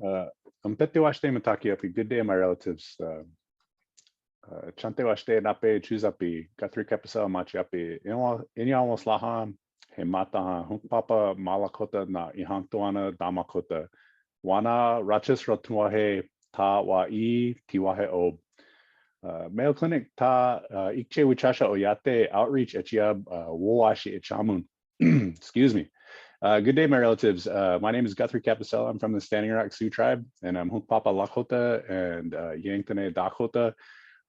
Umpete washte mataki good day, my relatives. Chante washte nape chuzapi, Guthrie Kapasa machiapi, inyamos laham, he mataha, hunkpapa malakota na ihantuana damakota, wana rachis rotuahe ta wa tiwahe ob. Mayo Clinic ta ikche wichasha oyate outreach echiab wowashi ichamun. Excuse me. Good day, my relatives. My name is Guthrie Capicella. I'm from the Standing Rock Sioux tribe, and I'm Hunkpapa Lakota and Yanktoneh Dakota.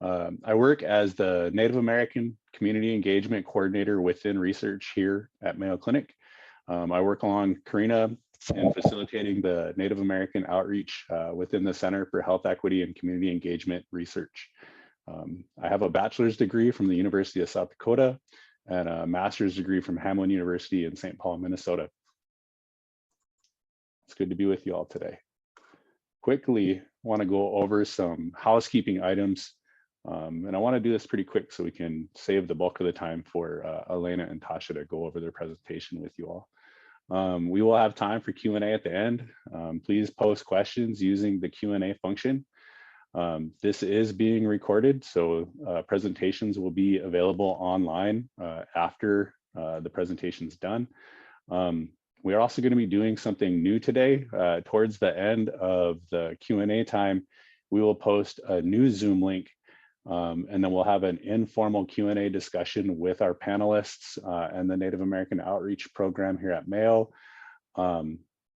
I work as the Native American Community Engagement Coordinator within research here at Mayo Clinic. I work along Karina in facilitating the Native American outreach within the Center for Health Equity and Community Engagement Research. I have a bachelor's degree from the University of South Dakota and a master's degree from Hamline University in St. Paul, Minnesota. It's good to be with you all today. Quickly, want to go over some housekeeping items. And I want to do this pretty quick so we can save the bulk of the time for Elena and Tasha to go over their presentation with you all. We will have time for Q&A at the end. Please post questions using the Q&A function. This is being recorded, so presentations will be available online after the presentation is done. We are also going to be doing something new today. Towards the end of the Q&A time, we will post a new Zoom link, and then we'll have an informal Q&A discussion with our panelists and the Native American Outreach Program here at Mayo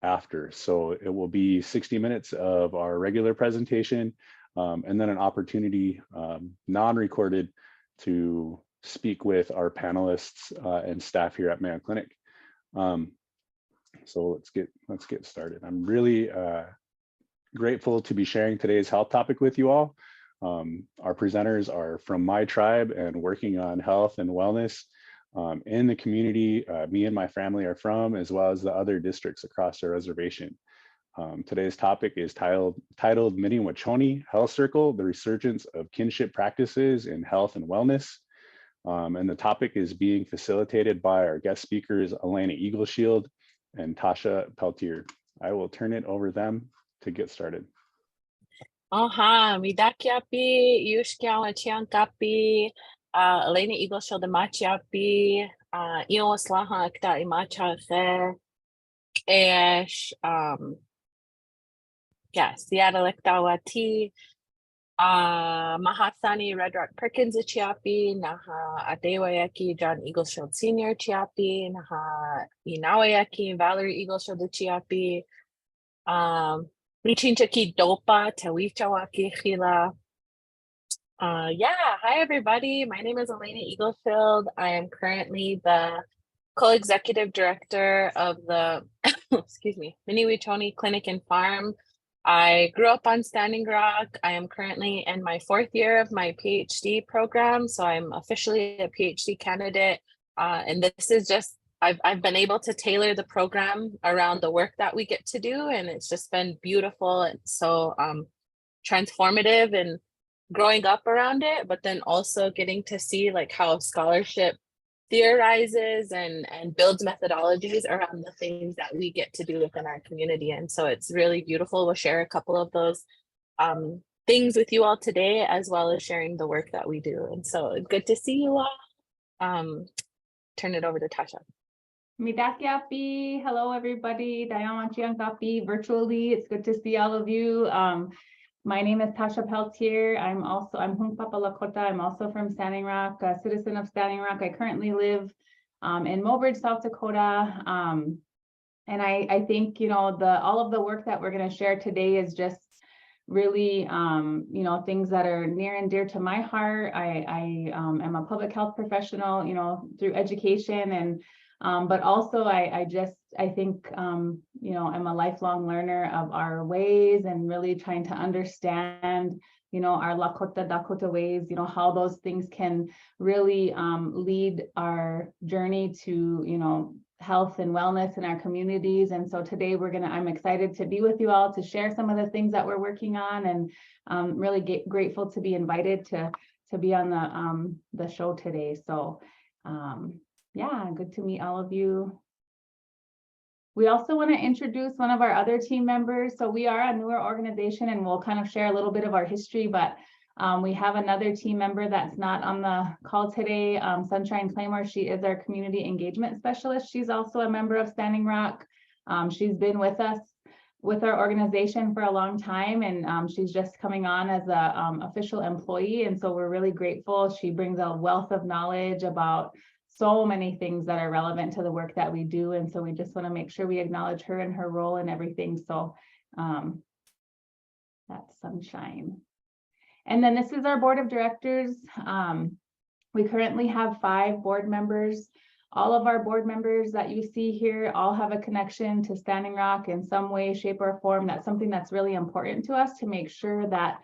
after. So it will be 60 minutes of our regular presentation, and then an opportunity, non-recorded, to speak with our panelists and staff here at Mayo Clinic. So let's get started. I'm really grateful to be sharing today's health topic with you all. Our presenters are from my tribe and working on health and wellness in the community me and my family are from, as well as the other districts across our reservation. Today's topic is titled Mini-Wachoni Health Circle, the Resurgence of Kinship Practices in Health and Wellness. And the topic is being facilitated by our guest speakers, Elena Eagleshield and Tasha Peltier. I will turn it over them to get started. Midakiapi, Yushkiawa Chiankapi, Elena Eagleshield Machiapi, Ioslaha Akta Imacha Esh, Seattle Ektawati, Mahathani Red Rock Perkins Chiapi, Naha Adewayaki John Eagleshield Senior Chiapi, Naha Inawayaki Valerie Eagleshield Chiapi, Richinchaki Dopa Tawichawaki Hila. Hi everybody. My name is Elena Eagleshield. I am currently the co-executive director of the Mini-Wachoni Clinic and Farm. I grew up on Standing Rock. I am currently in my 4th year of my PhD program, so I'm officially a PhD candidate. And this is just, I've been able to tailor the program around the work that we get to do, and it's just been beautiful and so transformative and growing up around it, but then also getting to see like how scholarship theorizes and builds methodologies around the things that we get to do within our community. And so it's really beautiful. We'll share a couple of those things with you all today, as well as sharing the work that we do. And so good to see you all. Turn it over to Tasha. Midakiapi, hello everybody. Dayamanchiankapi virtually. It's good to see all of you. My name is Tasha Peltier. I'm Hunkpapa Lakota. I'm also from Standing Rock, a citizen of Standing Rock. I currently live in Mobridge, South Dakota. And I think, all of the work that we're going to share today is just really, things that are near and dear to my heart. I am a public health professional, through education, and but also I think, I'm a lifelong learner of our ways and really trying to understand, our Lakota, Dakota ways, how those things can really lead our journey to, health and wellness in our communities. And so today I'm excited to be with you all to share some of the things that we're working on, and really grateful to be invited to be on the show today. So good to meet all of you. We also want to introduce one of our other team members. So we are a newer organization and we'll kind of share a little bit of our history, but we have another team member that's not on the call today, Sunshine Claymore. She is our community engagement specialist. She's also a member of Standing Rock. She's been with us with our organization for a long time, and she's just coming on as a official employee. And so we're really grateful. She brings a wealth of knowledge about so many things that are relevant to the work that we do. And so we just want to make sure we acknowledge her and her role and everything. So that's Sunshine. And then this is our board of directors. We currently have 5 board members. All of our board members that you see here all have a connection to Standing Rock in some way, shape, or form. That's something that's really important to us, to make sure that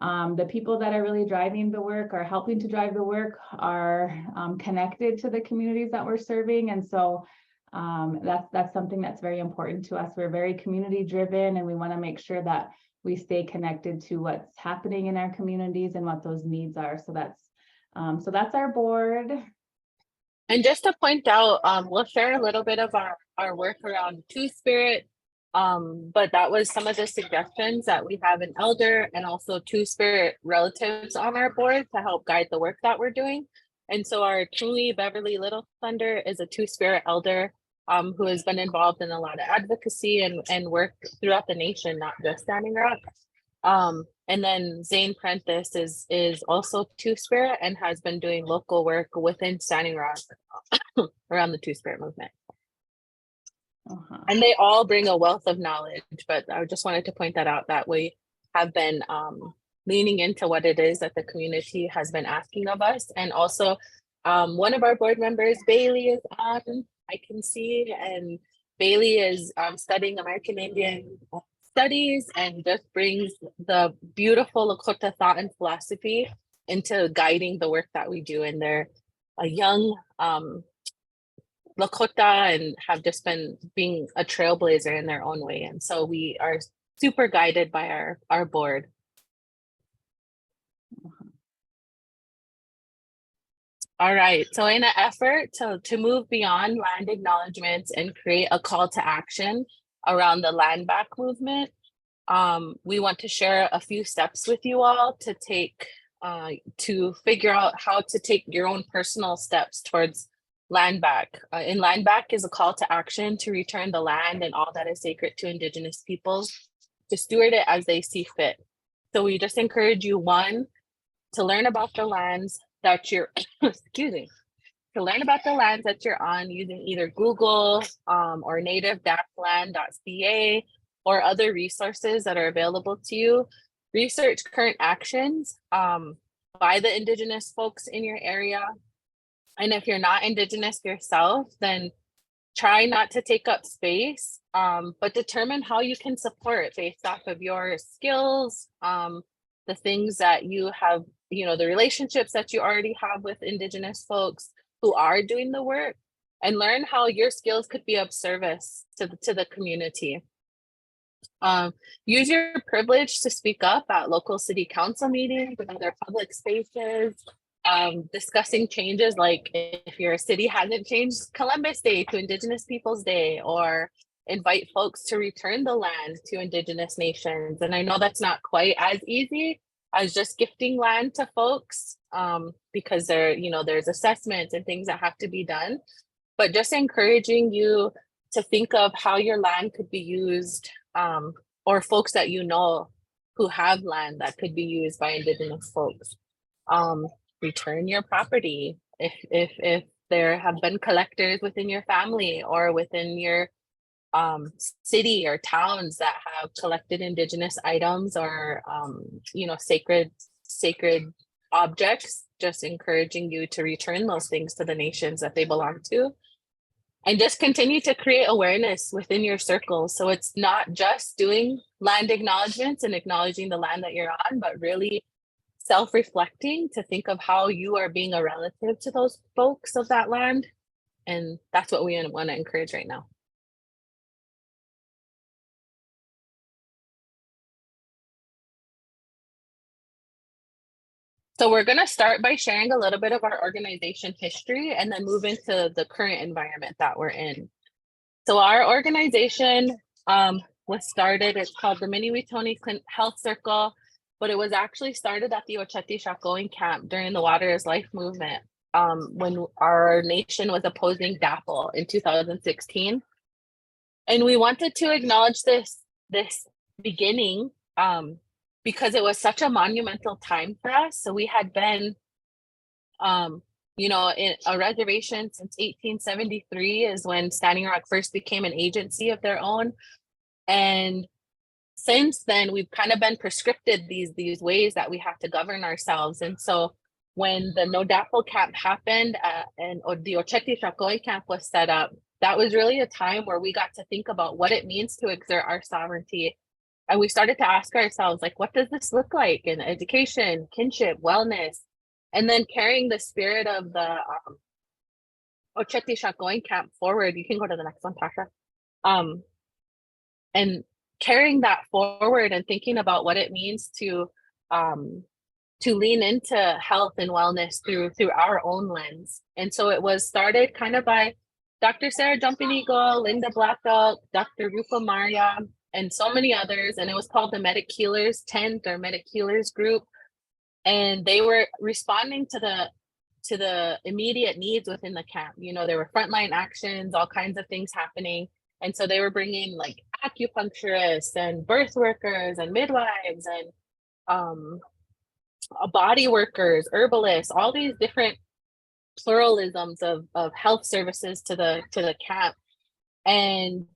the people that are really driving the work or helping to drive the work are connected to the communities that we're serving. And so that's something that's very important to us. We're very community driven, and we want to make sure that we stay connected to what's happening in our communities and what those needs are. So that's our board. And just to point out, we'll share a little bit of our work around Two-Spirit, but that was some of the suggestions that we have an elder and also Two-Spirit relatives on our board to help guide the work that we're doing. And so our Truly Beverly Little Thunder is a Two-Spirit elder who has been involved in a lot of advocacy and work throughout the nation, not just Standing Rock. And then Zane Prentice is also Two-Spirit and has been doing local work within Standing Rock around the Two-Spirit movement. And they all bring a wealth of knowledge, but I just wanted to point that out, that we have been leaning into what it is that the community has been asking of us. And also one of our board members, Bailey, is on, I can see, and Bailey is studying American Indian studies and just brings the beautiful Lakota thought and philosophy into guiding the work that we do. And they're a young Lakota and have just been being a trailblazer in their own way. And so we are super guided by our board. All right, so in an effort to move beyond land acknowledgements and create a call to action around the land back movement, we want to share a few steps with you all to take to figure out how to take your own personal steps towards land back. And land back is a call to action to return the land and all that is sacred to Indigenous peoples, to steward it as they see fit. So we just encourage you, one, to learn about the lands that you're, excuse me, to learn about the lands that you're on using either Google or native-land.ca or other resources that are available to you. Research current actions by the Indigenous folks in your area. And if you're not Indigenous yourself, then try not to take up space, but determine how you can support based off of your skills, the things that you have, the relationships that you already have with Indigenous folks who are doing the work, and learn how your skills could be of service to the community. Use your privilege to speak up at local city council meetings and other public spaces, discussing changes, like if your city hasn't changed Columbus Day to Indigenous Peoples Day, or invite folks to return the land to Indigenous nations. And I know that's not quite as easy as just gifting land to folks, because there's assessments and things that have to be done, but just encouraging you to think of how your land could be used, or folks that who have land that could be used by Indigenous folks. Return your property. If there have been collectors within your family or within your city or towns that have collected Indigenous items or sacred objects, just encouraging you to return those things to the nations that they belong to. And just continue to create awareness within your circles. So it's not just doing land acknowledgements and acknowledging the land that you're on, but really self-reflecting to think of how you are being a relative to those folks of that land. And that's what we want to encourage right now. So we're going to start by sharing a little bit of our organization history and then move into the current environment that we're in. So our organization was started, it's called the Mini-Wetoni Health Circle, but it was actually started at the Oceti Sakowin camp during the Water is Life movement, when our nation was opposing DAPL in 2016. And we wanted to acknowledge this beginning because it was such a monumental time for us. So we had been you know, in a reservation since 1873 is when Standing Rock first became an agency of their own. And since then, we've kind of been prescripted these ways that we have to govern ourselves. And so when the No DAPL camp happened and the Oceti Sakowin camp was set up, that was really a time where we got to think about what it means to exert our sovereignty. And we started to ask ourselves, like, what does this look like in education, kinship, wellness? And then carrying the spirit of the Oceti Sakowin camp forward. You can go to the next one, Tasha. And carrying that forward and thinking about what it means to lean into health and wellness through our own lens. And so it was started kind of by Dr. Sarah Jumping Eagle, Linda Black Belt, Dr. Rupa Maria, and so many others. And it was called the Medic Healers Tent or Medic Healers Group. And they were responding to the immediate needs within the camp. You know, there were frontline actions, all kinds of things happening. And so they were bringing like acupuncturists and birth workers and midwives and body workers, herbalists, all these different pluralisms of health services to the camp. And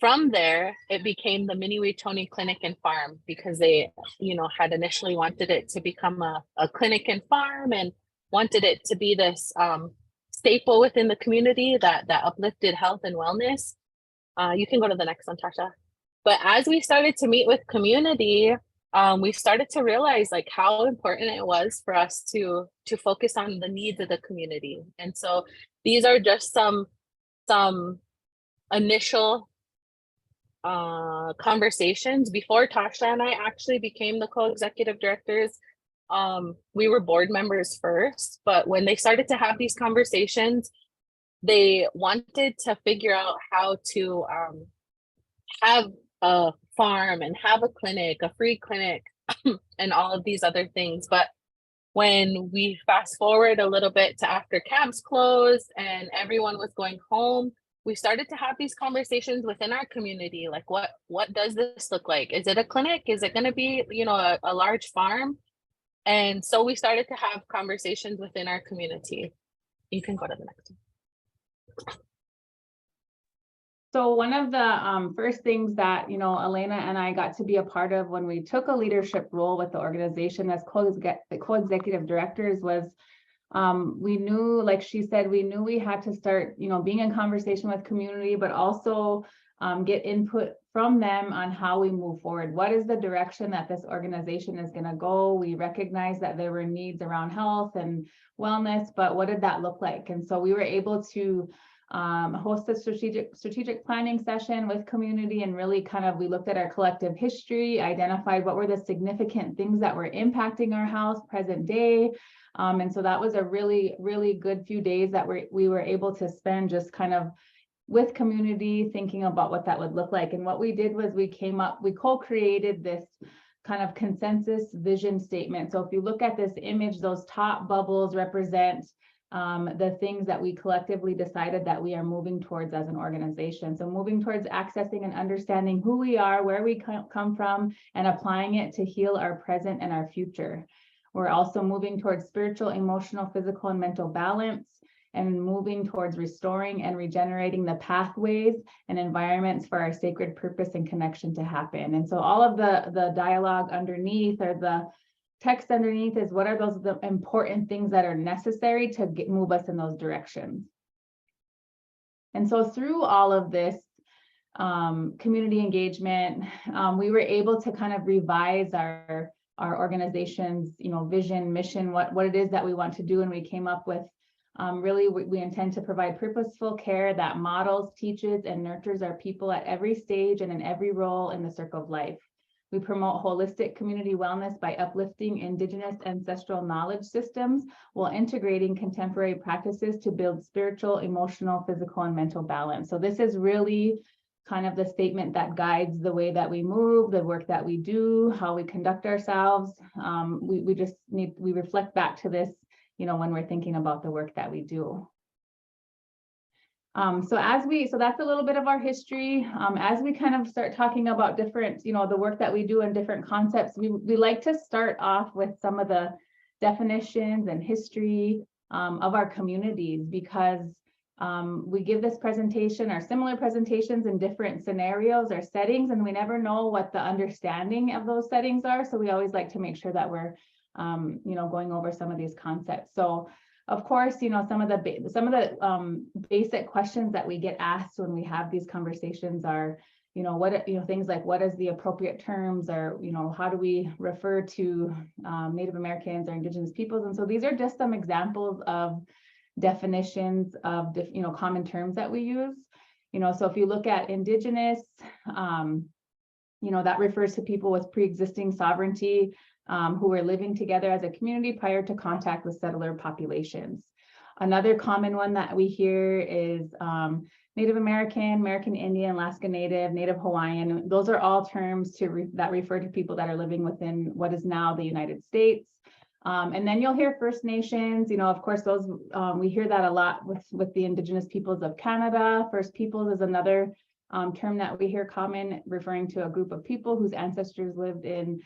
from there, it became the Mini-Wetoni Clinic and Farm because they, you know, had initially wanted it to become a clinic and farm and wanted it to be this staple within the community that uplifted health and wellness. You can go to the next one, Tasha. But as we started to meet with community, we started to realize like how important it was for us to focus on the needs of the community. And so these are just some initial conversations. Before Tasha and I actually became the co-executive directors, we were board members first, but when they started to have these conversations, they wanted to figure out how to have a farm and have a clinic, a free clinic, and all of these other things. But when we fast forward a little bit to after camps closed and everyone was going home, we started to have these conversations within our community. Like, what does this look like? Is it a clinic? Is it going to be, you know, a large farm? And so we started to have conversations within our community. You can go to the next one. So one of the first things that, you know, Elena and I got to be a part of when we took a leadership role with the organization as co-executive directors was we knew, like she said, we knew we had to start, you know, being in conversation with community, but also get input from them on how we move forward. What is the direction that this organization is going to go? We recognize that there were needs around health and wellness, but what did that look like? And so we were able to host a strategic planning session with community and really kind of, we looked at our collective history, identified what were the significant things that were impacting our health present day. And so that was a really, really good few days that we were able to spend just kind of with community thinking about what that would look like. And what we did was we co-created this kind of consensus vision statement. So if you look at this image, those top bubbles represent the things that we collectively decided that we are moving towards as an organization. So moving towards accessing and understanding who we are, where we come from, and applying it to heal our present and our future. We're also moving towards spiritual, emotional, physical, and mental balance, and moving towards restoring and regenerating the pathways and environments for our sacred purpose and connection to happen. And so all of the dialogue underneath, or the text underneath, is what are the important things that are necessary to move us in those directions. And so through all of this community engagement, we were able to kind of revise our organization's, you know, vision, mission, what it is that we want to do. And we came up with really, we intend to provide purposeful care that models, teaches, and nurtures our people at every stage and in every role in the circle of life. We promote holistic community wellness by uplifting Indigenous ancestral knowledge systems while integrating contemporary practices to build spiritual, emotional, physical, and mental balance. So this is really kind of the statement that guides the way that we move, the work that we do, how we conduct ourselves. We reflect back to this, when we're thinking about the work that we do. So that's a little bit of our history. As we kind of start talking about different, the work that we do and different concepts, we like to start off with some of the definitions and history of our communities, because we give this presentation or similar presentations in different scenarios or settings, and we never know what the understanding of those settings are. So we always like to make sure that we're, going over some of these concepts. So of course, some of the basic questions that we get asked when we have these conversations are, things like what is the appropriate terms, or, how do we refer to Native Americans or Indigenous peoples? And so these are just some examples of definitions of, common terms that we use. So if you look at Indigenous, that refers to people with pre-existing sovereignty, who were living together as a community prior to contact with settler populations. Another common one that we hear is Native American, American Indian, Alaska Native, Native Hawaiian. Those are all terms that refer to people that are living within what is now the United States. And then you'll hear First Nations, of course, those we hear that a lot with the Indigenous peoples of Canada. First Peoples is another term that we hear common, referring to a group of people whose ancestors lived in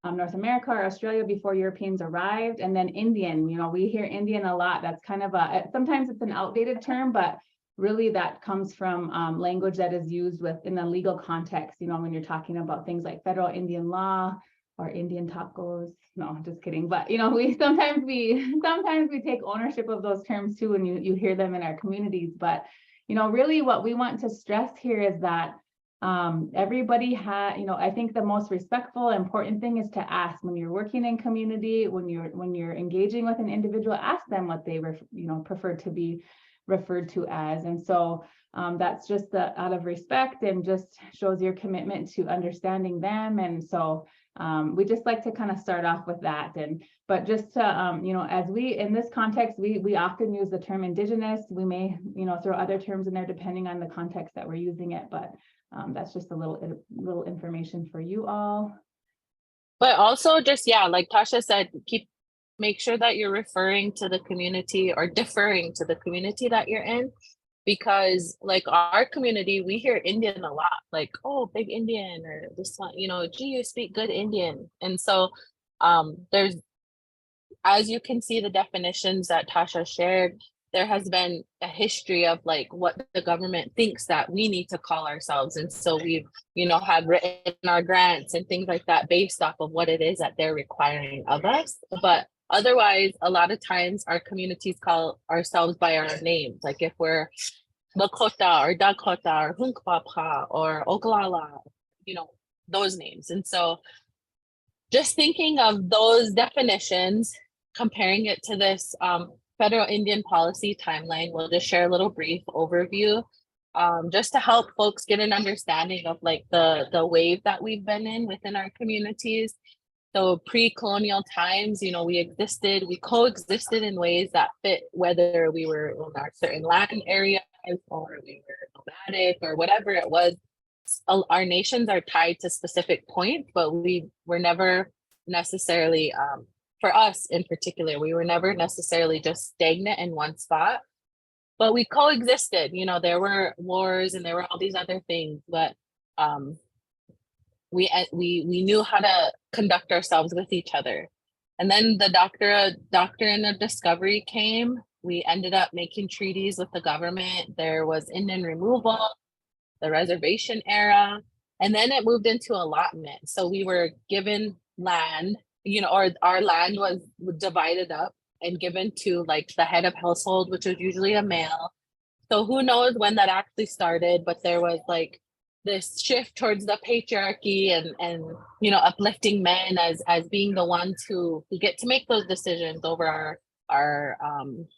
North America or Australia before Europeans arrived. And then Indian, we hear Indian a lot. That's kind of sometimes it's an outdated term, but really that comes from language that is used in a legal context, when you're talking about things like federal Indian law or Indian tacos. No, just kidding. But, we sometimes take ownership of those terms too, when you hear them in our communities. But, really what we want to stress here is that everybody I think the most respectful, important thing is to ask when you're working in community, when you're engaging with an individual, ask them what they prefer to be referred to as. And so that's just out of respect, and just shows your commitment to understanding them. And so we just like to kind of start off with that. But just to, as we, in this context, we often use the term Indigenous. We may, throw other terms in there depending on the context that we're using it, but that's just a little information for you all. But also just, like Tasha said, make sure that you're referring to the community or deferring to the community that you're in, because like our community, we hear Indian a lot, like, oh, big Indian, or this one, gee, you speak good Indian. And so there's, as you can see, the definitions that Tasha shared, there has been a history of like what the government thinks that we need to call ourselves. And so we've, have written our grants and things like that based off of what it is that they're requiring of us. But otherwise, a lot of times our communities call ourselves by our names. Like if we're Lakota or Dakota or Hunkpapa or Oglala, those names. And so just thinking of those definitions, comparing it to this federal Indian policy timeline, we'll just share a little brief overview just to help folks get an understanding of like the wave that we've been in within our communities. So pre-colonial times, we coexisted in ways that fit, whether we were in our certain land areas or we were nomadic or whatever it was. Our nations are tied to specific points, but we were never necessarily, for us in particular, we were never necessarily just stagnant in one spot, but we coexisted. There were wars and there were all these other things, but we knew how to conduct ourselves with each other. And then the doctrine of discovery came. We ended up making treaties with the government. There was Indian removal, the reservation era, and then it moved into allotment. So we were given land, or our land was divided up and given to like the head of household, which was usually a male. So who knows when that actually started, but there was like this shift towards the patriarchy and uplifting men as being the ones who get to make those decisions over our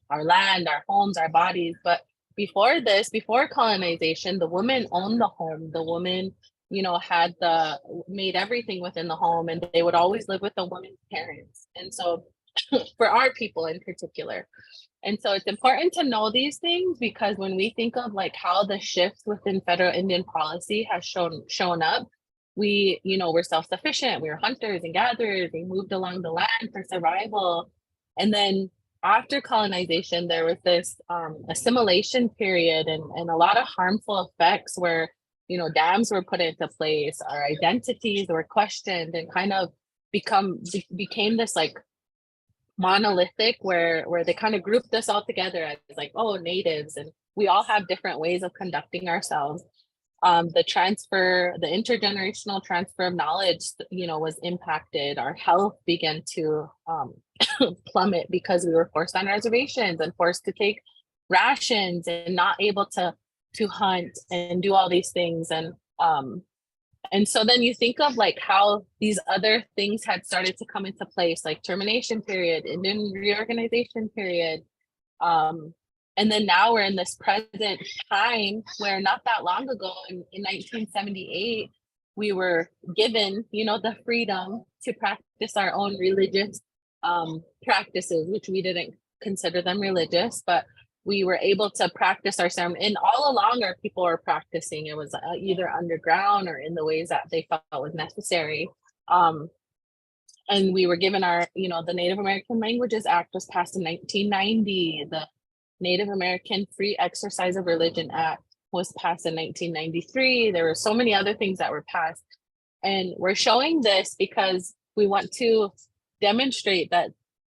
land, our homes, our bodies. But before colonization, the woman owned the home. The woman had made everything within the home, and they would always live with the woman's parents. And so for our people in particular. And so it's important to know these things, because when we think of like how the shifts within federal Indian policy has shown up, we're self-sufficient, we were hunters and gatherers, we moved along the land for survival. And then after colonization, there was this assimilation period, and a lot of harmful effects where, dams were put into place, our identities were questioned, and kind of became this like monolithic where they kind of grouped us all together as like, oh, natives, and we all have different ways of conducting ourselves. The intergenerational transfer of knowledge, was impacted. Our health began to plummet because we were forced on reservations and forced to take rations and not able to hunt and do all these things. And so then you think of like how these other things had started to come into place, like termination period, Indian reorganization period. And then now we're in this present time where not that long ago in 1978, we were given, the freedom to practice our own religious practices, which we didn't consider them religious, but we were able to practice our ceremony. And all along our people were practicing. It was either underground or in the ways that they felt was necessary. And we were given our, the Native American Languages Act was passed in 1990. The Native American Free Exercise of Religion Act was passed in 1993. There were so many other things that were passed. And we're showing this because we want to demonstrate that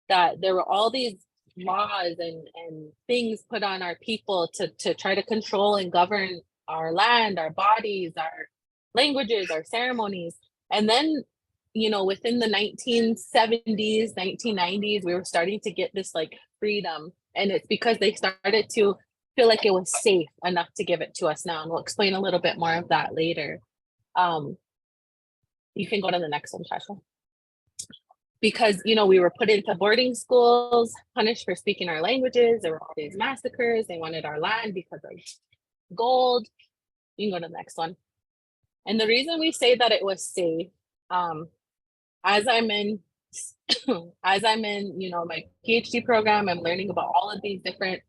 there were all these laws and things put on our people to try to control and govern our land, our bodies, our languages, our ceremonies. And then, within the 1970s, 1990s, we were starting to get this like freedom. And it's because they started to feel like it was safe enough to give it to us now. And we'll explain a little bit more of that later. You can go to the next one, Tasha. Because, we were put into boarding schools, punished for speaking our languages. There were all these massacres. They wanted our land because of gold. You can go to the next one. And the reason we say that it was safe, as I'm in, my PhD program, I'm learning about all of these different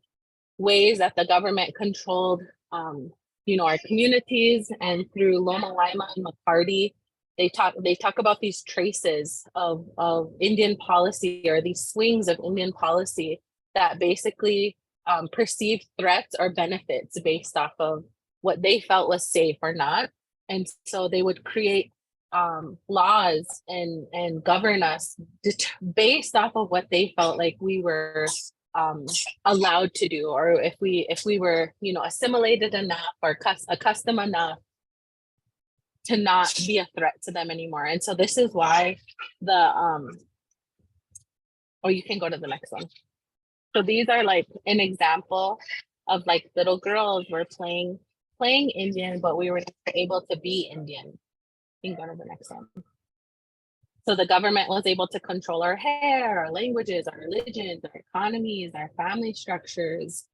ways that the government controlled, our communities. And through Loma Lima and McCarty, they talk about these traces of Indian policy, or these swings of Indian policy that basically perceived threats or benefits based off of what they felt was safe or not. And so they would create laws and govern us based off of what they felt like we were allowed to do, or if we were, assimilated enough or accustomed enough to not be a threat to them anymore. And so this is why you can go to the next one. So these are like an example of like little girls were playing Indian, but we were never able to be Indian. You can go to the next one. So the government was able to control our hair, our languages, our religions, our economies, our family structures,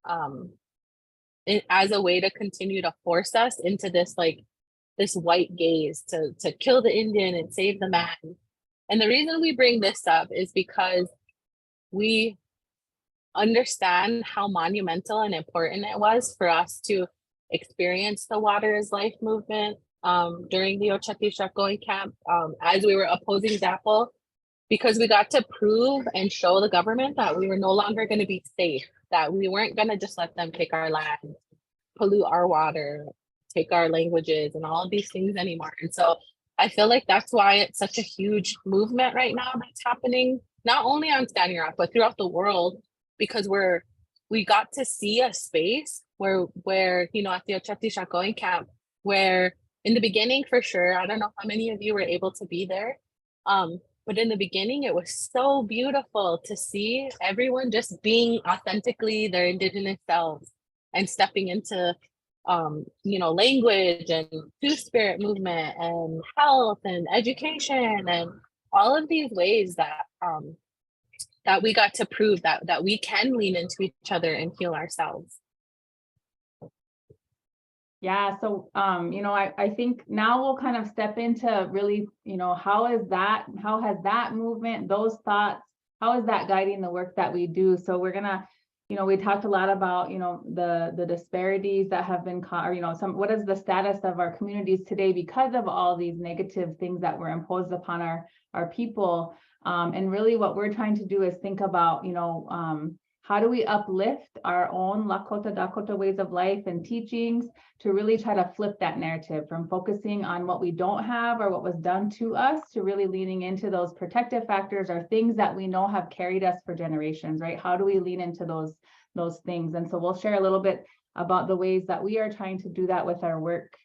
as a way to continue to force us into this white gaze to kill the Indian and save the man. And the reason we bring this up is because we understand how monumental and important it was for us to experience the Water is Life movement during the Oceti Sakowin camp, as we were opposing DAPL, because we got to prove and show the government that we were no longer going to be safe, that we weren't going to just let them take our land, pollute our water, take our languages and all of these things anymore. And so I feel like that's why it's such a huge movement right now that's happening, not only on Standing Rock, but throughout the world, because we got to see a space where at the Oceti Sakowin camp, where in the beginning, for sure, I don't know how many of you were able to be there, but in the beginning, it was so beautiful to see everyone just being authentically their Indigenous selves and stepping into language and Two-Spirit movement and health and education and all of these ways that we got to prove that we can lean into each other and heal ourselves. Yeah, so I think now we'll kind of step into really, how has that movement, those thoughts, how is that guiding the work that we do? So we're gonna, we talked a lot about, the disparities that have been caught, or, what is the status of our communities today because of all these negative things that were imposed upon our people. And really what we're trying to do is think about, how do we uplift our own Lakota, Dakota ways of life and teachings to really try to flip that narrative from focusing on what we don't have or what was done to us to really leaning into those protective factors or things that we know have carried us for generations, right? How do we lean into those things? And so we'll share a little bit about the ways that we are trying to do that with our work.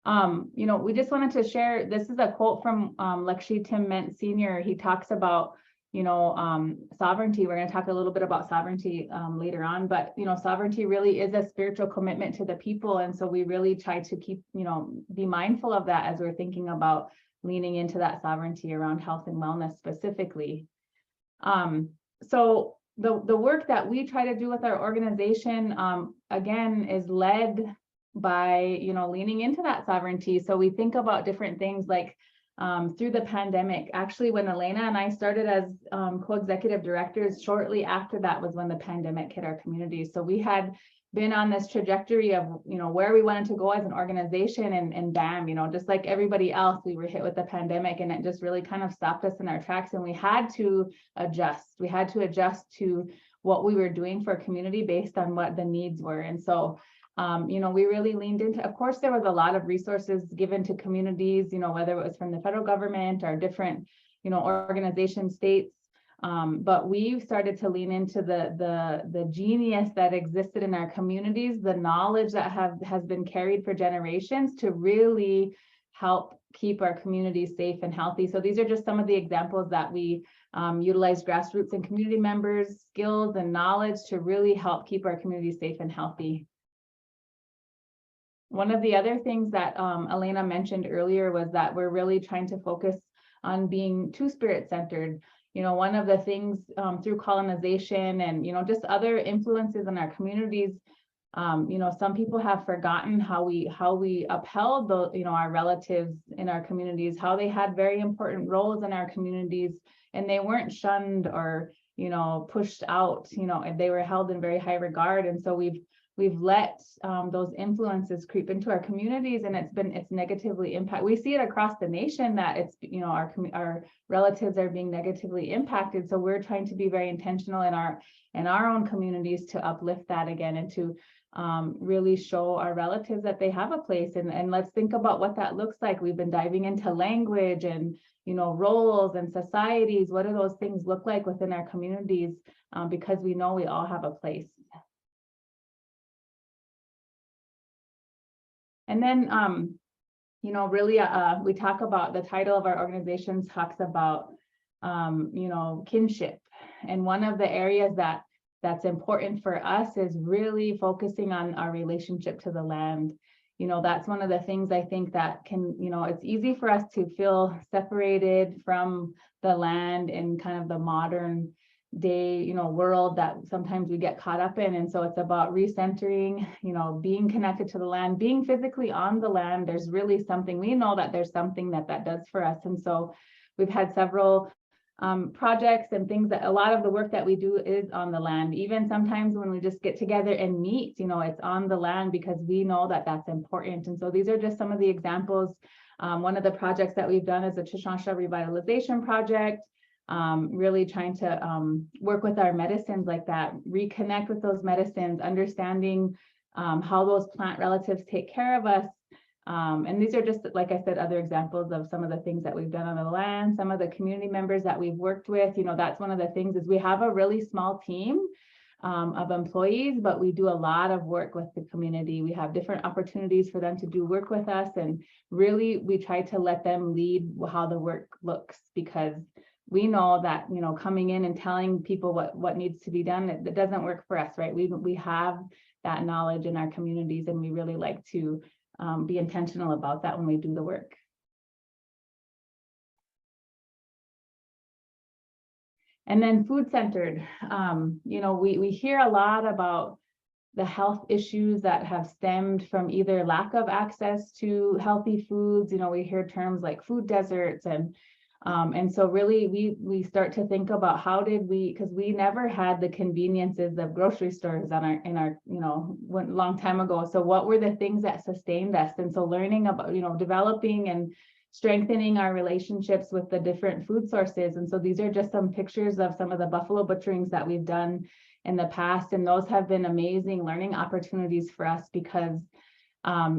We just wanted to share, this is a quote from Lekshee Tim Ment Sr. He talks about sovereignty. We're going to talk a little bit about sovereignty later on, but sovereignty really is a spiritual commitment to the people, and so we really try to keep be mindful of that as we're thinking about leaning into that sovereignty around health and wellness specifically. So the work that we try to do with our organization again is led by leaning into that sovereignty. So we think about different things like through the pandemic. Actually, when Elena and I started as co-executive directors, shortly after that was when the pandemic hit our community. So we had been on this trajectory of, where we wanted to go as an organization, and bam, just like everybody else, we were hit with the pandemic, and it just really kind of stopped us in our tracks, and we had to adjust. We had to adjust to what we were doing for a community based on what the needs were. And so we really leaned into, of course, there was a lot of resources given to communities, whether it was from the federal government or different, organizations, states. But we started to lean into the genius that existed in our communities, the knowledge that has been carried for generations to really help keep our communities safe and healthy. So these are just some of the examples that we utilize grassroots and community members' skills and knowledge to really help keep our communities safe and healthy. One of the other things that Elena mentioned earlier was that we're really trying to focus on being two-spirit centered. One of the things through colonization and, just other influences in our communities, some people have forgotten how we upheld our relatives in our communities, how they had very important roles in our communities, and they weren't shunned or, pushed out, and they were held in very high regard. And so we've let those influences creep into our communities, and it's negatively impact. We see it across the nation that it's, our relatives are being negatively impacted. So we're trying to be very intentional in our own communities to uplift that again, and to really show our relatives that they have a place. And let's think about what that looks like. We've been diving into language and, roles and societies. What do those things look like within our communities? Because we know we all have a place. And then, really, we talk about, the title of our organization talks about, kinship. And one of the areas that's important for us is really focusing on our relationship to the land. That's one of the things I think that can, it's easy for us to feel separated from the land in kind of the modern day, world that sometimes we get caught up in. And so it's about recentering, being connected to the land, being physically on the land. There's really something, we know that there's something that does for us. And so we've had several projects and things that a lot of the work that we do is on the land. Even sometimes when we just get together and meet, it's on the land because we know that that's important. And so these are just some of the examples. One of the projects that we've done is a Chichasha revitalization project. Really trying to work with our medicines like that, reconnect with those medicines, understanding how those plant relatives take care of us. And these are just, like I said, other examples of some of the things that we've done on the land, some of the community members that we've worked with. That's one of the things, is we have a really small team of employees, but we do a lot of work with the community. We have different opportunities for them to do work with us, and really we try to let them lead how the work looks, because we know that, coming in and telling people what needs to be done, it doesn't work for us, right? We have that knowledge in our communities, and we really like to be intentional about that when we do the work. And then food centered, we hear a lot about the health issues that have stemmed from either lack of access to healthy foods. You know, we hear terms like food deserts, and so really we start to think about how did we, because we never had the conveniences of grocery stores in our, you know, long time ago. So what were the things that sustained us? And so learning about, you know, developing and strengthening our relationships with the different food sources. And so these are just some pictures of some of the buffalo butcherings that we've done in the past. And those have been amazing learning opportunities for us because,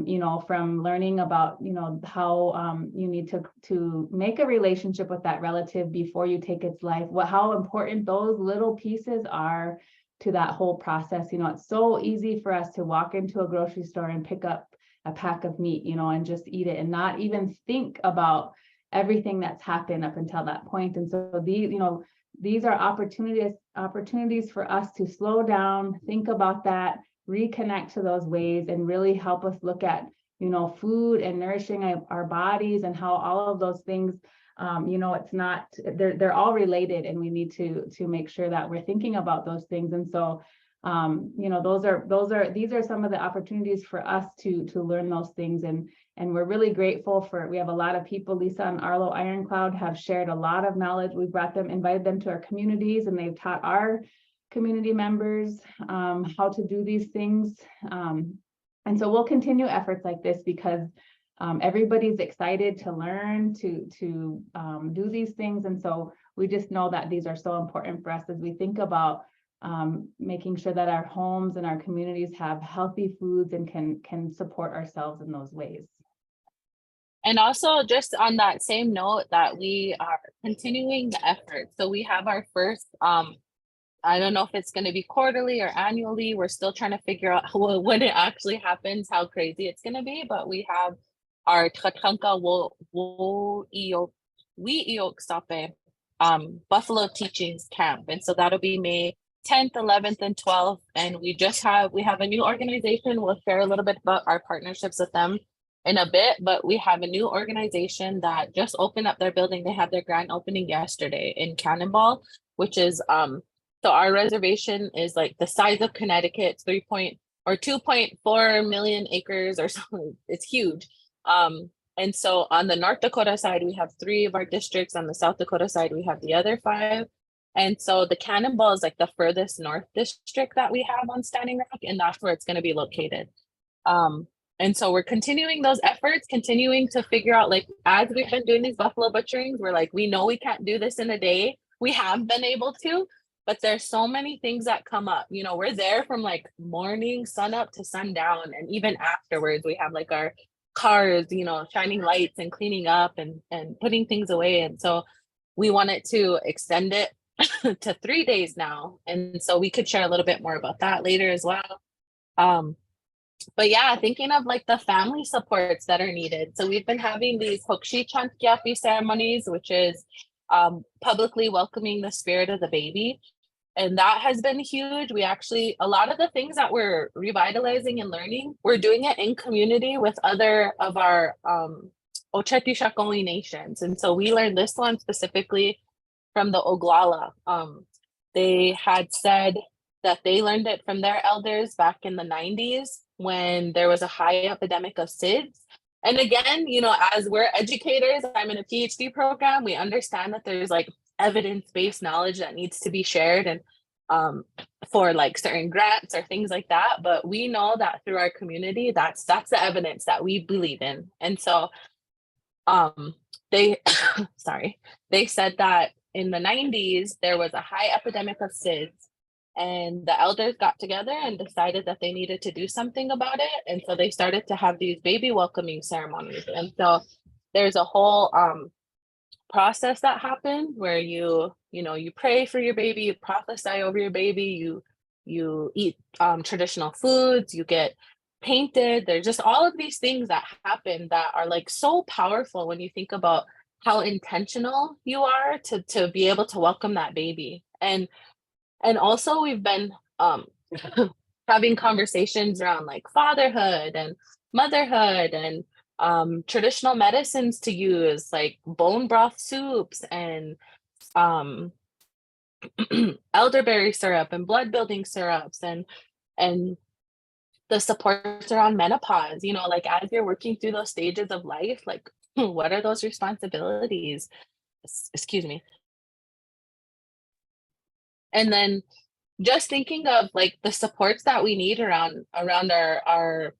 you know, from learning about, you know, how you need to make a relationship with that relative before you take its life, how important those little pieces are to that whole process. You know, it's so easy for us to walk into a grocery store and pick up a pack of meat, you know, and just eat it and not even think about everything that's happened up until that point. And so these, you know, these are opportunities for us to slow down, think about that, reconnect to those ways, and really help us look at, you know, food and nourishing our bodies and how all of those things, you know, it's not, they're all related, and we need to make sure that we're thinking about those things. And so, you know, these are some of the opportunities for us to learn those things. And we're really grateful we have a lot of people. Lisa and Arlo Ironcloud have shared a lot of knowledge. We invited them to our communities, and they've taught our community members how to do these things. And so we'll continue efforts like this because everybody's excited to learn to do these things. And so we just know that these are so important for us as we think about making sure that our homes and our communities have healthy foods and can support ourselves in those ways. And also just on that same note that we are continuing the effort. So we have our first, I don't know if it's going to be quarterly or annually. We're still trying to figure out when it actually happens, how crazy it's going to be. But we have our Tkatanka Wiioksape Buffalo Teachings Camp. And so that'll be May 10th, 11th, and 12th. And we have a new organization. We'll share a little bit about our partnerships with them in a bit, but we have a new organization that just opened up their building. They had their grand opening yesterday in Cannonball, which is so our reservation is like the size of Connecticut, 2.4 million acres or something. It's huge. And so on the North Dakota side, we have 3 of our districts. On the South Dakota side, we have the other 5. And so the Cannonball is like the furthest north district that we have on Standing Rock, and that's where it's going to be located. And so we're continuing those efforts, continuing to figure out, like, as we've been doing these buffalo butcherings, we're like, we know we can't do this in a day. We have been able to, but there's so many things that come up. You know, we're there from like morning, sun up to sundown. And even afterwards, we have like our cars, you know, shining lights and cleaning up and putting things away. And so we wanted to extend it to 3 days now. And so we could share a little bit more about that later as well. But yeah, thinking of like the family supports that are needed. So we've been having these Hokshi Chantkiapi ceremonies, which is publicly welcoming the spirit of the baby. And that has been huge. We actually, a lot of the things that we're revitalizing and learning, we're doing it in community with other of our Oceti Sakowin nations. And so we learned this one specifically from the Oglala. They had said that they learned it from their elders back in the 90s when there was a high epidemic of SIDS. And again, you know, as we're educators, I'm in a PhD program, we understand that there's like evidence-based knowledge that needs to be shared and for like certain grants or things like that. But we know that through our community, that's the evidence that we believe in. And so they said that in the 90s, there was a high epidemic of SIDS. And the elders got together and decided that they needed to do something about it. And so they started to have these baby welcoming ceremonies. And so there's a whole process that happened where you pray for your baby, you prophesy over your baby, you eat traditional foods, you get painted. There's just all of these things that happen that are like so powerful when you think about how intentional you are to be able to welcome that baby. And also we've been having conversations around like fatherhood and motherhood and traditional medicines to use, like bone broth soups and elderberry syrup and blood building syrups and the supports around menopause, you know, like as you're working through those stages of life, like what are those responsibilities? Excuse me. And then just thinking of like the supports that we need around our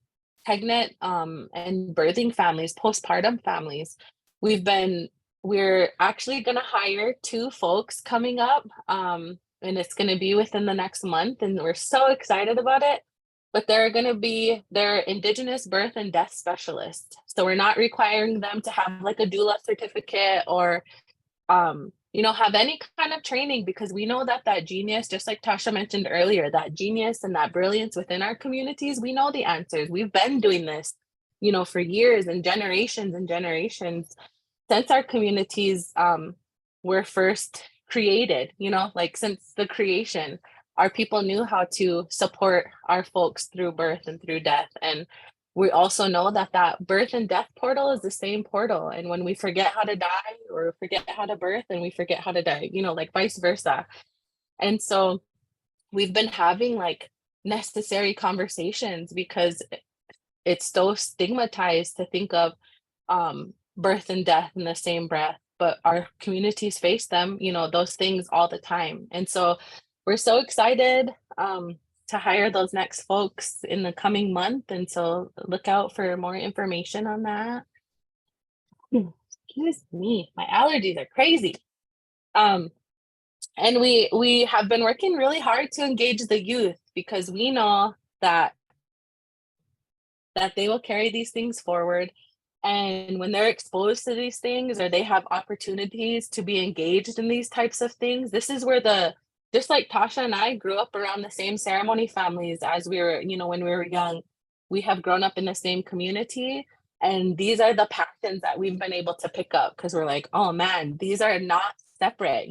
pregnant and birthing families, postpartum families. We've been we're actually going to hire two folks coming up, and it's going to be within the next month, and we're so excited about it. But they're Indigenous birth and death specialists, so we're not requiring them to have like a doula certificate or have any kind of training, because we know that that genius, just like Tasha mentioned earlier, that genius and that brilliance within our communities, we know the answers. We've been doing this, for years and generations since our communities were first created, like since the creation, our people knew how to support our folks through birth and through death. And we also know that that birth and death portal is the same portal. And when we forget how to die or forget how to birth, and we forget how to die, like vice versa. And so we've been having like necessary conversations, because it's so stigmatized to think of birth and death in the same breath, but our communities face them, those things all the time. And so we're so excited to hire those next folks in the coming month. And so look out for more information on that. Excuse me, my allergies are crazy. And we have been working really hard to engage the youth, because we know that they will carry these things forward. And when they're exposed to these things, or they have opportunities to be engaged in these types of things, this is where just like Tasha and I grew up around the same ceremony families as we were, when we were young, we have grown up in the same community. And these are the passions that we've been able to pick up, because we're like, oh man, these are not separate.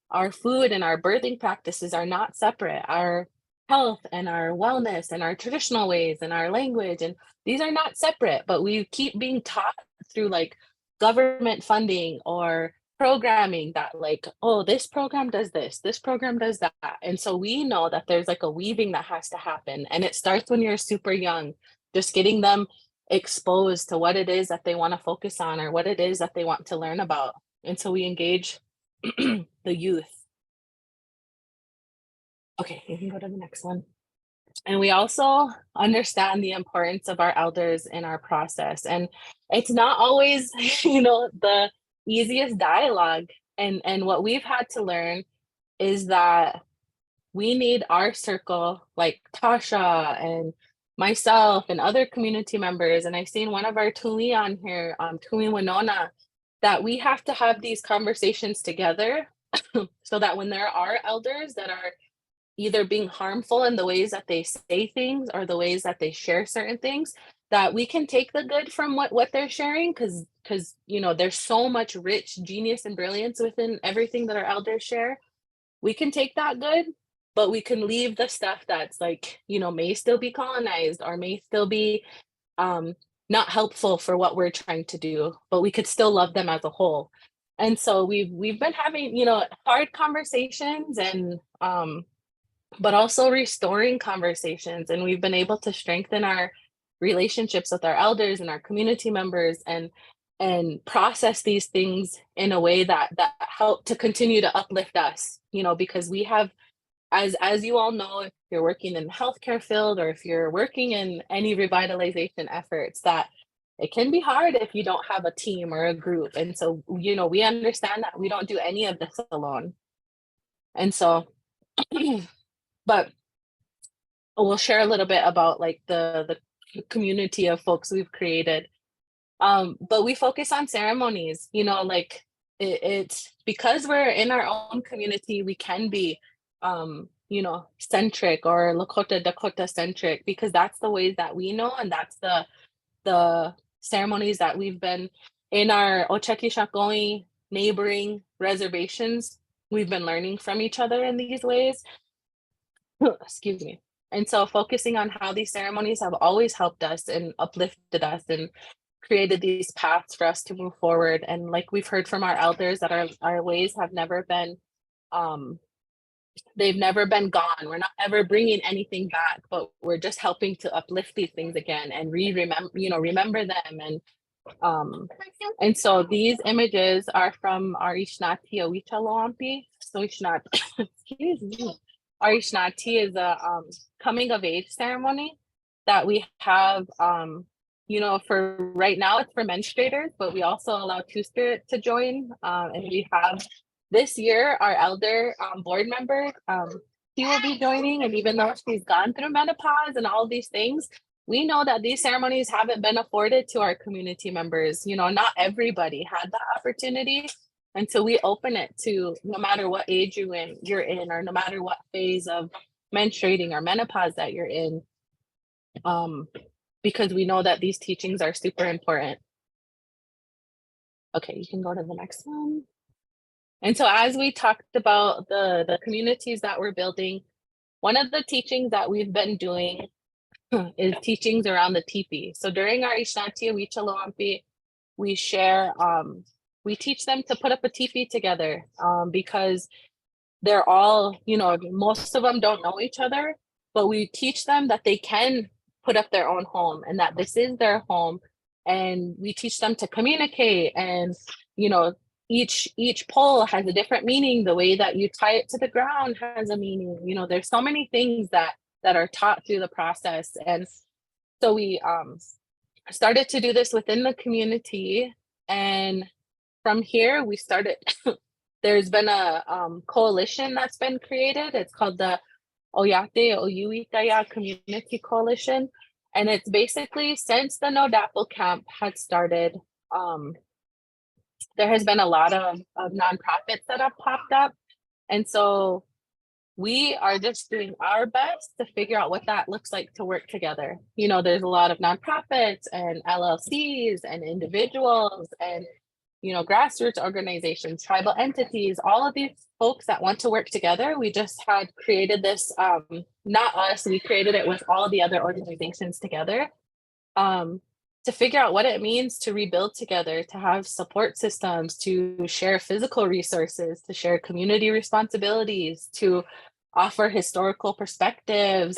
Our food and our birthing practices are not separate. Our health and our wellness and our traditional ways and our language, and these are not separate, but we keep being taught through like government funding or programming that like, oh, this program does this program does that. And so we know that there's like a weaving that has to happen, and it starts when you're super young, just getting them exposed to what it is that they want to focus on, or what it is that they want to learn about. And so we engage the youth. Okay, you can go to the next one. And we also understand the importance of our elders in our process. And it's not always, the easiest dialogue. And what we've had to learn is that we need our circle, like Tasha and myself and other community members. And I've seen one of our Tuli on here, Tuli Winona, that we have to have these conversations together so that when there are elders that are either being harmful in the ways that they say things or the ways that they share certain things, that we can take the good from what they're sharing, because there's so much rich genius and brilliance within everything that our elders share. We can take that good, but we can leave the stuff that's like, may still be colonized or may still be not helpful for what we're trying to do, but we could still love them as a whole. And so we've been having, hard conversations, and but also restoring conversations. And we've been able to strengthen our relationships with our elders and our community members, and process these things in a way that help to continue to uplift us, because we have, as you all know, if you're working in the healthcare field or if you're working in any revitalization efforts, that it can be hard if you don't have a team or a group. And so, we understand that we don't do any of this alone. And so but we'll share a little bit about like the community of folks we've created. But we focus on ceremonies, like it's because we're in our own community, we can be centric or Lakota Dakota centric, because that's the ways that we know, and that's the ceremonies that we've been in our Ocheki Shakoi neighboring reservations. We've been learning from each other in these ways. Excuse me. And so focusing on how these ceremonies have always helped us and uplifted us and created these paths for us to move forward. And like we've heard from our elders, that our ways have never been they've never been gone. We're not ever bringing anything back, but we're just helping to uplift these things again and remember them. And so these images are from our Ishnati Owicha Loampi. So Ishnati, excuse me. Our Ishnati is a coming of age ceremony that we have, for right now it's for menstruators, but we also allow Two-Spirit to join. And we have this year, our elder board member, he will be joining. And even though she's gone through menopause and all these things, we know that these ceremonies haven't been afforded to our community members. Not everybody had that opportunity. And so we open it to no matter what age you're in, or no matter what phase of menstruating or menopause that you're in, because we know that these teachings are super important. Okay, you can go to the next one. And so as we talked about the communities that we're building, one of the teachings that we've been doing is teachings around the teepee. So during our Ishnati Owicha Loampi, we share, we teach them to put up a teepee together, because they're all, most of them don't know each other, but we teach them that they can put up their own home and that this is their home. And we teach them to communicate, and, each pole has a different meaning. The way that you tie it to the ground has a meaning. There's so many things that are taught through the process. And so we started to do this within the community. And from here, we started, there's been a coalition that's been created. It's called the Oyate Oyuitaya Community Coalition. And it's basically, since the No Dapple camp had started, there has been a lot of nonprofits that have popped up. And so we are just doing our best to figure out what that looks like to work together. There's a lot of nonprofits and LLCs and individuals and, grassroots organizations, tribal entities, all of these folks that want to work together. We just had created this, not us, we created it with all the other organizations together, to figure out what it means to rebuild together, to have support systems, to share physical resources, to share community responsibilities, to offer historical perspectives,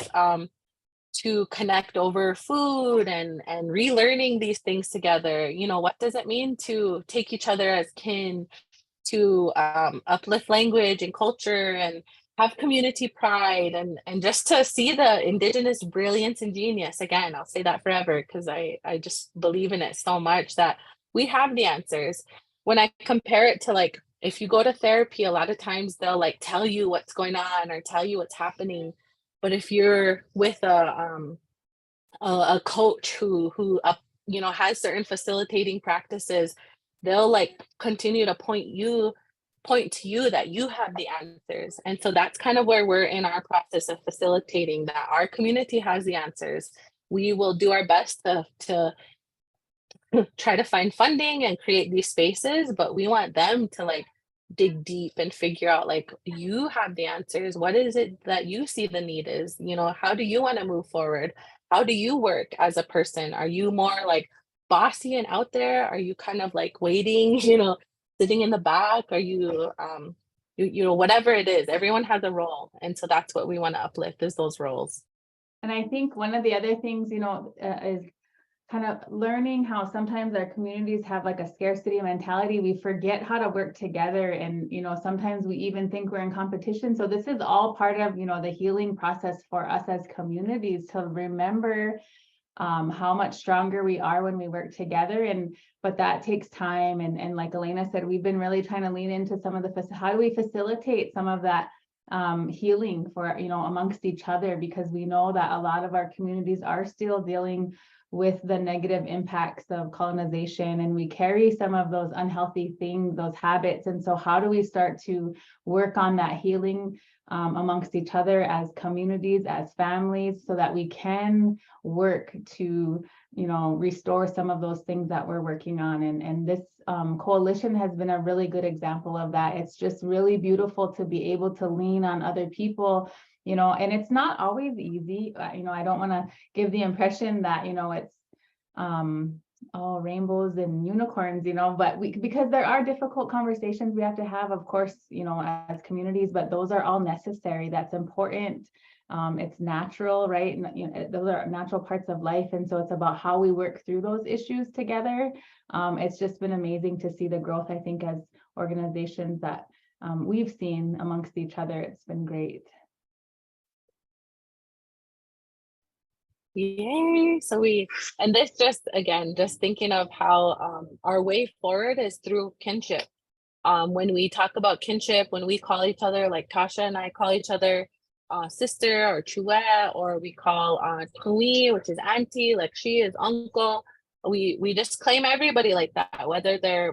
to connect over food and relearning these things together. What does it mean to take each other as kin, to uplift language and culture and have community pride, and just to see the indigenous brilliance and genius. Again, I'll say that forever, because I just believe in it so much that we have the answers. When I compare it to, like, if you go to therapy, a lot of times they'll like tell you what's going on or tell you what's happening. But if you're with a coach who has certain facilitating practices, they'll like continue to point to you that you have the answers. And so that's kind of where we're in our process of facilitating, that our community has the answers. We will do our best to try to find funding and create these spaces, but we want them to like dig deep and figure out, like, you have the answers. What is it that you see the need is? How do you want to move forward? How do you work as a person? Are you more like bossy and out there? Are you kind of like waiting, sitting in the back? Are you whatever it is, everyone has a role. And so that's what we want to uplift, is those roles. And I think one of the other things, is kind of learning how sometimes our communities have like a scarcity mentality. We forget how to work together, and sometimes we even think we're in competition. So this is all part of the healing process for us as communities, to remember how much stronger we are when we work together. But that takes time, and like Elena said, we've been really trying to lean into some of the how do we facilitate some of that healing for amongst each other, because we know that a lot of our communities are still dealing with the negative impacts of colonization, and we carry some of those unhealthy things, those habits. And so how do we start to work on that healing amongst each other as communities, as families, so that we can work to restore some of those things that we're working on. And this coalition has been a really good example of that. It's just really beautiful to be able to lean on other people, and it's not always easy. I don't want to give the impression that, it's all rainbows and unicorns, but because there are difficult conversations we have to have, of course, as communities, but those are all necessary. That's important. It's natural, right? And, those are natural parts of life. And so it's about how we work through those issues together. It's just been amazing to see the growth, I think, as organizations that we've seen amongst each other. It's been great. Yay. And this just thinking of how our way forward is through kinship. When we talk about kinship, when we call each other, like Tasha and I call each other sister or chouette, or we call Tui, which is auntie, like she is uncle. We just claim everybody like that, whether they're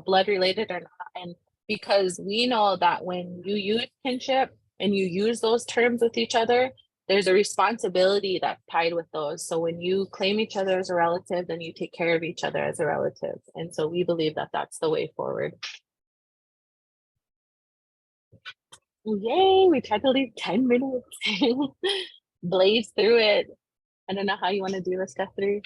blood related or not. And because we know that when you use kinship and you use those terms with each other, there's a responsibility that's tied with those. So when you claim each other as a relative, then you take care of each other as a relative. And so we believe that that's the way forward. Yay, we tried to leave 10 minutes. Blaze through it. I don't know how you want to do this, Guthrie.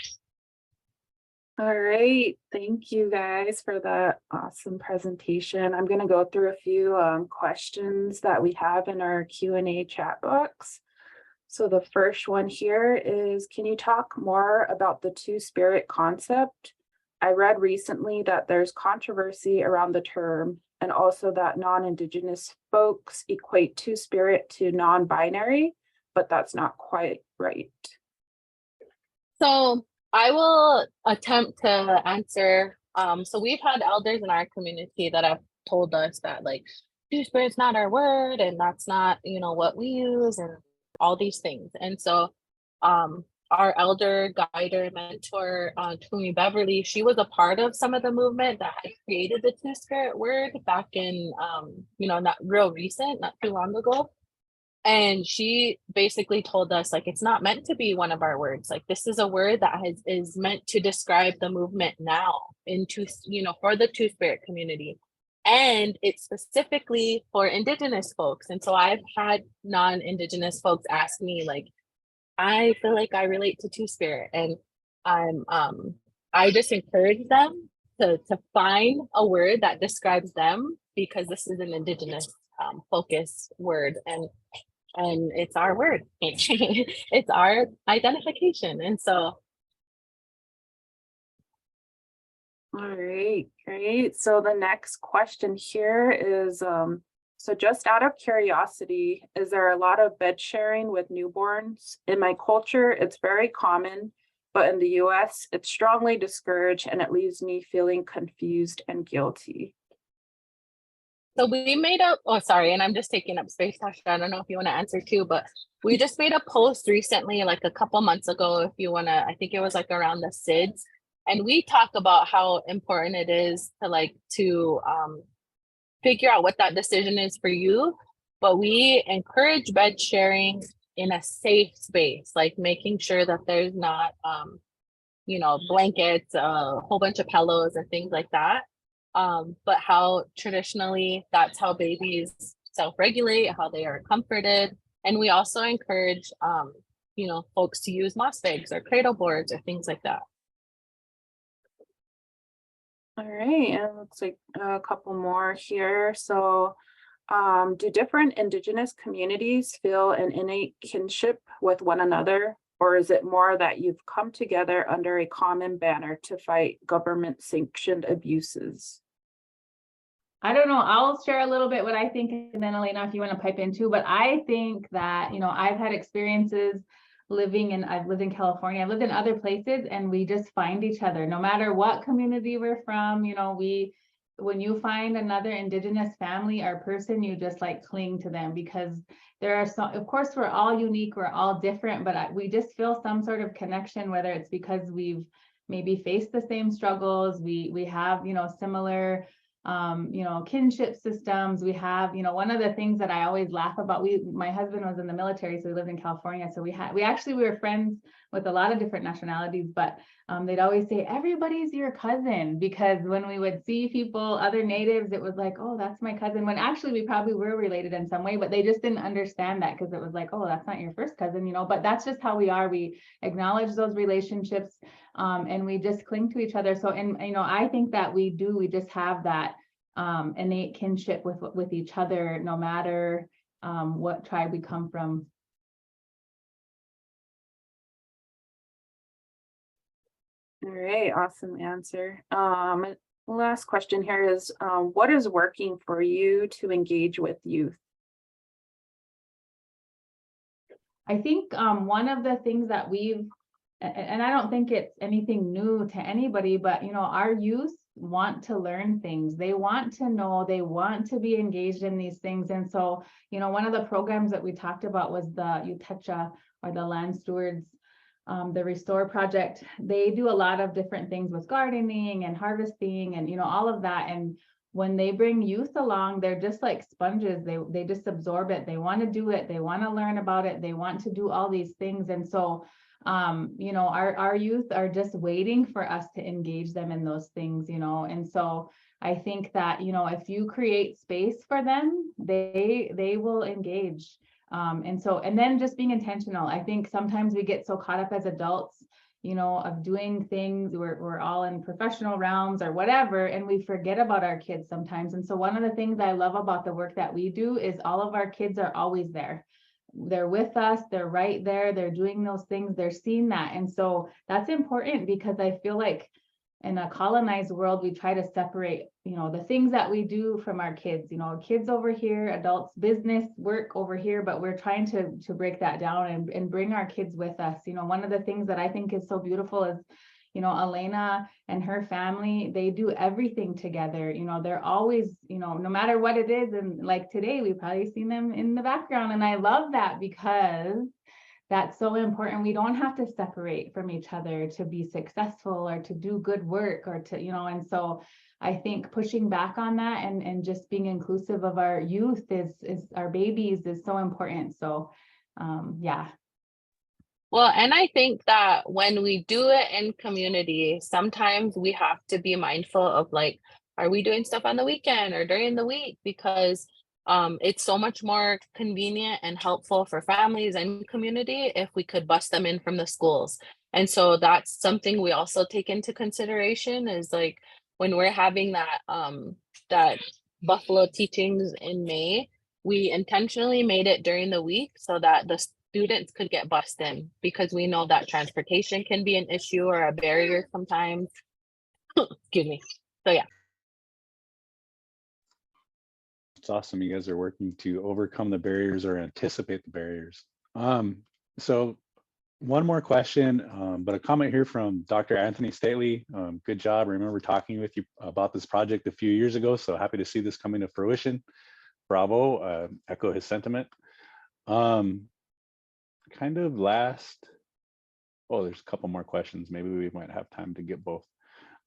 All right, thank you guys for that awesome presentation. I'm going to go through a few questions that we have in our Q&A chat box. So the first one here is, can you talk more about the two-spirit concept? I read recently that there's controversy around the term, and also that non-Indigenous folks equate two-spirit to non-binary, but that's not quite right. So I will attempt to answer. So we've had elders in our community that have told us that like two-spirit's not our word, and that's not, what we use, and all these things. And so our elder, guider, mentor, Tumi Beverly, she was a part of some of the movement that had created the two-spirit word back in, not real recent, not too long ago. And she basically told us, like, it's not meant to be one of our words. Like, this is a word that is meant to describe the movement now for the two-spirit community. And it's specifically for Indigenous folks. And so I've had non-Indigenous folks ask me, like, I feel like I relate to two-spirit, and I just encourage them to find a word that describes them, because this is an Indigenous focused word, and it's our word. It's our identification. And so. All right, great. So the next question here is, so just out of curiosity, is there a lot of bed sharing with newborns? In my culture, it's very common, but in the US, it's strongly discouraged, and it leaves me feeling confused and guilty. So we made up, and I'm just taking up space, Tasha. I don't know if you want to answer too, but we just made a post recently, like a couple months ago, if you want to, I think it was like around the SIDS. And we talk about how important it is to figure out what that decision is for you. But we encourage bed sharing in a safe space, like making sure that there's not, blankets, a whole bunch of pillows and things like that. But how traditionally that's how babies self-regulate, how they are comforted. And we also encourage, folks to use moss bags or cradle boards or things like that. All right, and it looks like a couple more here. So do different Indigenous communities feel an innate kinship with one another, or is it more that you've come together under a common banner to fight government sanctioned abuses? I don't know. I'll share a little bit what I think, and then Elena, if you want to pipe in too. But I think that, I've had experiences I've lived in California, I've lived in other places, and we just find each other no matter what community we're from. When you find another Indigenous family or person, you just like cling to them, because there are some, of course, we're all unique, we're all different, but we just feel some sort of connection, whether it's because we've maybe faced the same struggles, we have, similar kinship systems. We have, one of the things that I always laugh about, my husband was in the military, so we lived in California. So we were friends with a lot of different nationalities, but they'd always say, everybody's your cousin, because when we would see people, other natives, it was like, oh, that's my cousin, when actually we probably were related in some way, but they just didn't understand that, because it was like, oh, that's not your first cousin, but that's just how we are. We acknowledge those relationships, and we just cling to each other. So, and I think that we just have that innate kinship with each other, no matter what tribe we come from. All right, awesome answer. Last question here is, what is working for you to engage with youth? I think one of the things that and I don't think it's anything new to anybody, but our youth want to learn things. They want to know, they want to be engaged in these things. And so, one of the programs that we talked about was the UTECHA, or the Land Stewards, the Restore Project. They do a lot of different things with gardening and harvesting and, all of that. And when they bring youth along, they're just like sponges. They just absorb it. They want to do it. They want to learn about it. They want to do all these things. And so, our youth are just waiting for us to engage them in those things, and so I think that, if you create space for them, they will engage. And then just being intentional. I think sometimes we get so caught up as adults, of doing things, we're all in professional realms or whatever, and we forget about our kids sometimes. And so one of the things I love about the work that we do is all of our kids are always there. They're with us, they're right there, they're doing those things, they're seeing that. And so that's important, because I feel like in a colonized world, we try to separate, the things that we do from our kids, kids over here, adults, business, work over here, but we're trying to break that down and bring our kids with us. One of the things that I think is so beautiful is, Elena and her family, they do everything together. They're always, no matter what it is. And like today, we've probably seen them in the background. And I love that, because that's so important. We don't have to separate from each other to be successful or to do good work or to, and so I think pushing back on that and just being inclusive of our youth is our babies is so important. So yeah. Well, and I think that when we do it in community, sometimes we have to be mindful of like, are we doing stuff on the weekend or during the week? Because it's so much more convenient and helpful for families and community if we could bus them in from the schools. And so that's something we also take into consideration, is like when we're having that Buffalo teachings in May, we intentionally made it during the week so that the students could get bused in, because we know that transportation can be an issue or a barrier sometimes. Excuse me. So yeah. It's awesome. You guys are working to overcome the barriers or anticipate the barriers. So one more question, but a comment here from Dr. Anthony Stately. Good job. I remember talking with you about this project a few years ago, so happy to see this coming to fruition. Bravo. Echo his sentiment. Kind of last, oh, there's a couple more questions. Maybe we might have time to get both.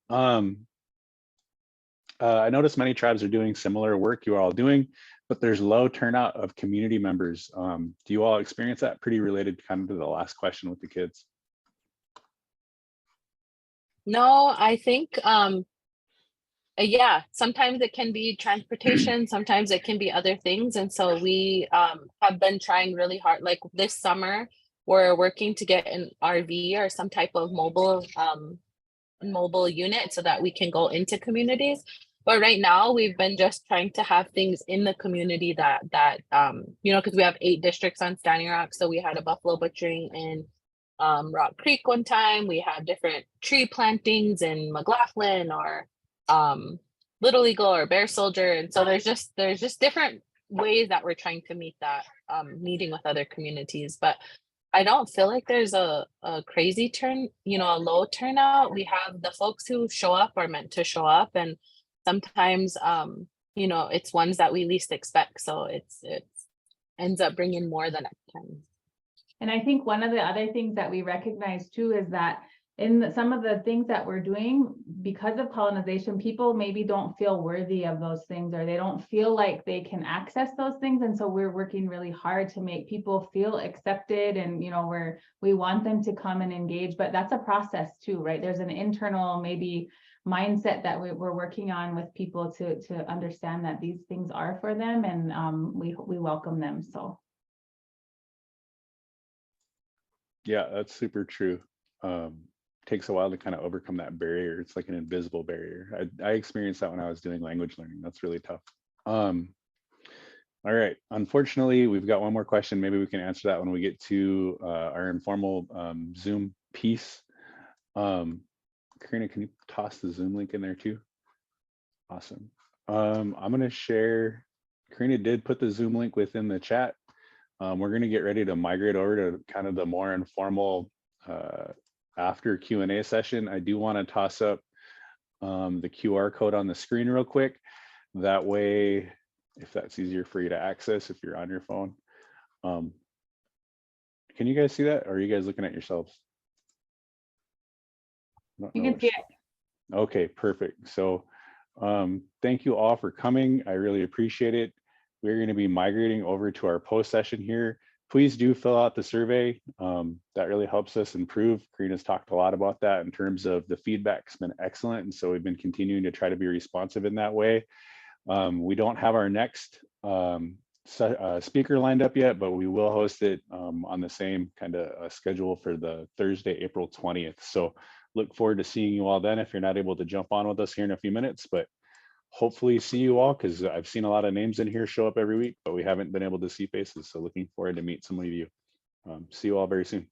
I noticed many tribes are doing similar work you are all doing, but there's low turnout of community members. Do you all experience that? Pretty related kind of to the last question with the kids. No, I think, yeah, sometimes it can be transportation, sometimes it can be other things. And so we have been trying really hard. Like this summer, we're working to get an RV or some type of mobile unit so that we can go into communities. But right now we've been just trying to have things in the community that because we have 8 districts on Standing Rock. So we had a buffalo butchering in Rock Creek one time. We have different tree plantings in McLaughlin or Little Eagle or Bear Soldier. And so there's just different ways that we're trying to meet that meeting with other communities. But I don't feel like there's a crazy a low turnout. We have the folks who show up are meant to show up, and sometimes it's ones that we least expect. So it ends up bringing more than next time. And I think one of the other things that we recognize too is that some of the things that we're doing, because of colonization, people maybe don't feel worthy of those things, or they don't feel like they can access those things. And so we're working really hard to make people feel accepted, and, you know, we want them to come and engage, but that's a process too, right? There's an internal maybe mindset that we're working on with people to understand that these things are for them, and we welcome them. So. Yeah, that's super true. Takes a while to kind of overcome that barrier. It's like an invisible barrier. I experienced that when I was doing language learning. That's really tough. All right. Unfortunately, we've got one more question. Maybe we can answer that when we get to our informal Zoom piece. Karina, can you toss the Zoom link in there too? Awesome. I'm going to share. Karina did put the Zoom link within the chat. We're going to get ready to migrate over to kind of the more informal after Q&A session. I do want to toss up the QR code on the screen real quick. That way, if that's easier for you to access, if you're on your phone. Can you guys see that? Or are you guys looking at yourselves? You can see it. Okay, perfect. So thank you all for coming. I really appreciate it. We're going to be migrating over to our post session here. Please do fill out the survey. That really helps us improve. Karina's talked a lot about that in terms of the feedback's been excellent. And so we've been continuing to try to be responsive in that way. We don't have our next speaker lined up yet, but we will host it on the same kind of schedule for the Thursday, April 20th. So look forward to seeing you all then if you're not able to jump on with us here in a few minutes, but hopefully see you all, because I've seen a lot of names in here show up every week, but we haven't been able to see faces. So looking forward to meet some of you. See you all very soon.